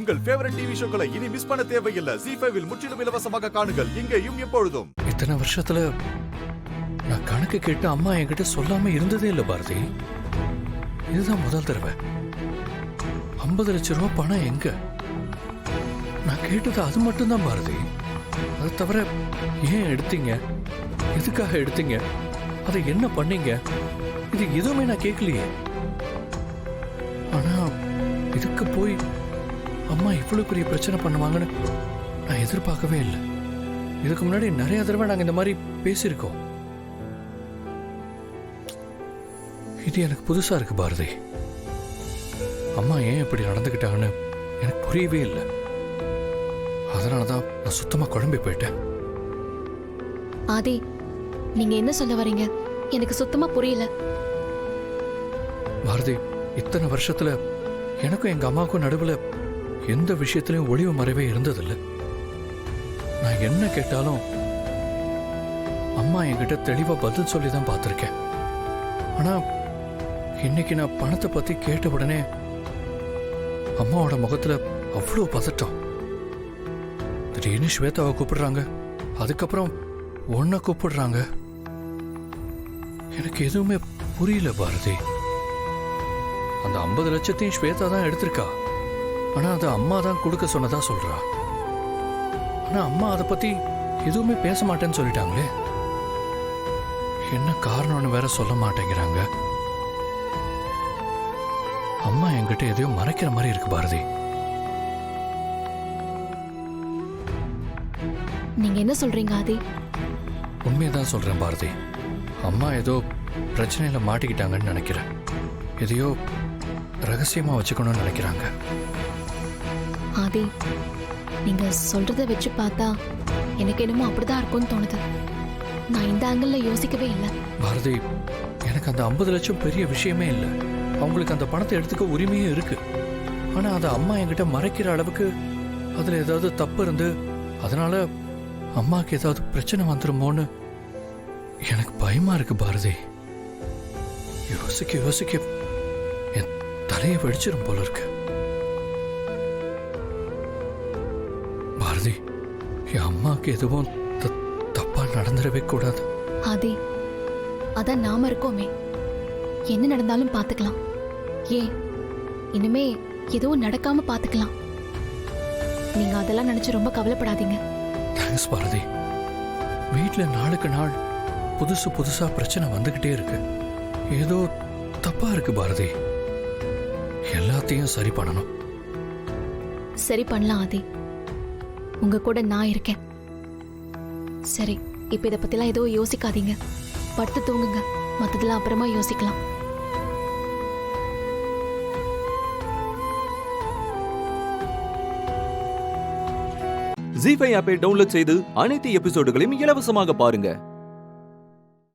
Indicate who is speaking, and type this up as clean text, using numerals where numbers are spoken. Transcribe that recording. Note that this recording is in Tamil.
Speaker 1: உங்கள் ஃபேவரட் டிவி ஷோக்களை இனி மிஸ் பண்ண தேவையில்லை. ZEE5 இல் முற்றிலும் இலவசமாக காணுங்கள், இங்கேயும் எப்பொழுதும்.
Speaker 2: இத்தனை வருஷத்துல நான் கணக்கு கேட்டு அம்மா என்கிட்ட சொல்லாம இருந்ததே இல்ல பாரதி. இதுதான் முதல் தடவை. 50 லட்சம் ரூபாய் பணம் எங்க? நான் கேட்டது அது மட்டும்தான் பாரதி. அது தவிர ஏன் எடுத்தீங்க, எதுக்காக எடுத்தீங்க, அதை என்ன பண்ணீங்க, இது எதுவுமே நான் கேட்கலையே. ஆனா இதுக்கு போய் அம்மா இவ்வளவு பெரிய பிரச்சனை பண்ணுவாங்கன்னு நான் எதிர்பார்க்கவே இல்லை. இதுக்கு முன்னாடி நிறைய தடவை நாங்க இந்த மாதிரி பேசியிருக்கோம். இது எனக்கு புதுசா இருக்கு பாரதி. அம்மா ஏன் இப்படி நடந்துக்கிட்டாங்கன்னு எனக்கு புரியவே இல்லை. அதனாலதான் நான் சுத்தமா குழம்பி போயிட்டேன்.
Speaker 3: ஆதி, நீங்க என்ன சொல்ல வரீங்க? எனக்கு சுத்தமா புரியல.
Speaker 2: பாரதி, இத்தனை வருஷத்துல எனக்கும் எங்க அம்மாவுக்கும் நடுவுல எந்த விஷயத்திலையும் ஒளிவு மறைவே இருந்ததில்லை. நான் என்ன கேட்டாலும் அம்மா என்கிட்ட தெளிவா பதில் சொல்லி தான் பார்த்திருக்கேன். ஆனா இன்னைக்கு நான் பணத்தை பத்தி கேட்ட உடனே அம்மாவோட முகத்துல அவ்வளவு பதட்டம். திடீர்னு ஸ்வேதாவை கூப்பிடுறாங்க, அதுக்கப்புறம் ஒன்ன கூப்பிடுறாங்க. எனக்கு எதுவுமே புரியல பாரதி. அந்த 50 லட்சத்தையும் ஸ்வேதா தான் எடுத்திருக்கா. ஆனா அது அம்மா தான் கொடுக்க சொன்னதா சொல்றா. ஆனா அம்மா அதை பத்தி எதுவுமே பேச மாட்டேன்னு சொல்லிட்டாங்களே. என்ன காரணம்னு வேற சொல்ல மாட்டேங்கிறாங்க. அம்மா என்கிட்ட எதையோ மறைக்கிற மாதிரி இருக்கு பாரதி.
Speaker 3: நீங்க என்ன சொல்றீங்க ஆதி?
Speaker 2: உண்மையதான் சொல்றேன் பாரதி. அம்மா ஏதோ பிரச்சனையில மாட்டிக்கிட்டாங்கன்னு நினைக்கிறேன். எதையோ ரகசியமா வச்சுக்கணும்னு நினைக்கிறாங்க.
Speaker 3: ஆதி, நீங்க சொல்றத வச்சு பார்த்தா எனக்கு என்னமோ அப்படிதான் இருக்கும்னு தோணுது. நான் இந்த ஆங்கிள் யோசிக்கவே இல்லை.
Speaker 2: பாரதி, எனக்கு அந்த 50 லட்சம் பெரிய விஷயமே இல்லை. அவங்களுக்கு அந்த பணத்தை எடுத்துக்க உரிமையும் இருக்கு. ஆனா அதை அம்மா என்கிட்ட மறைக்கிற அளவுக்கு அதுல ஏதாவது தப்பு இருந்து அதனால அம்மாவுக்கு ஏதாவது பிரச்சனை வந்துருமோன்னு எனக்கு பயமா இருக்கு பாரதி. யோசிக்க யோசிக்க என் தலையை வெடிச்சிரும் போல இருக்கு. பாரதி, என் அம்மாவுக்கு எதுவும் தப்பா நடந்துடவே கூடாது.
Speaker 3: ஆதி, அதான் நாம இருக்கோமே, என்ன நடந்தாலும் பாத்துக்கலாம். ஏன் இனிமே எதுவும் நடக்காம பாத்துக்கலாம். நீங்க அதெல்லாம் நினைச்சு ரொம்ப கவலைப்படாதீங்க.
Speaker 2: தேங்க்ஸ் பாரதி. வீட்டுல நாளுக்கு நாள் புதுசு புதுசா பிரச்சனை வந்துகிட்டே இருக்கு. ஏதோ தப்பா இருக்கு பாரதி. எல்லாத்தையும் சரி பண்ணணும்.
Speaker 3: சரி பண்ணலாம் ஆதி, உங்க கூட நான் இருக்கேன். சரி, இப்ப இதை பத்திலாம் எதுவும் யோசிக்காதீங்க. படுத்து தூங்குங்க, மத்ததெல்லாம் அப்புறமா யோசிக்கலாம்.
Speaker 4: ZEE5 ஆப்பை டவுன்லோட் செய்து அனைத்து எபிசோடுகளையும் இலவசமாக பாருங்க.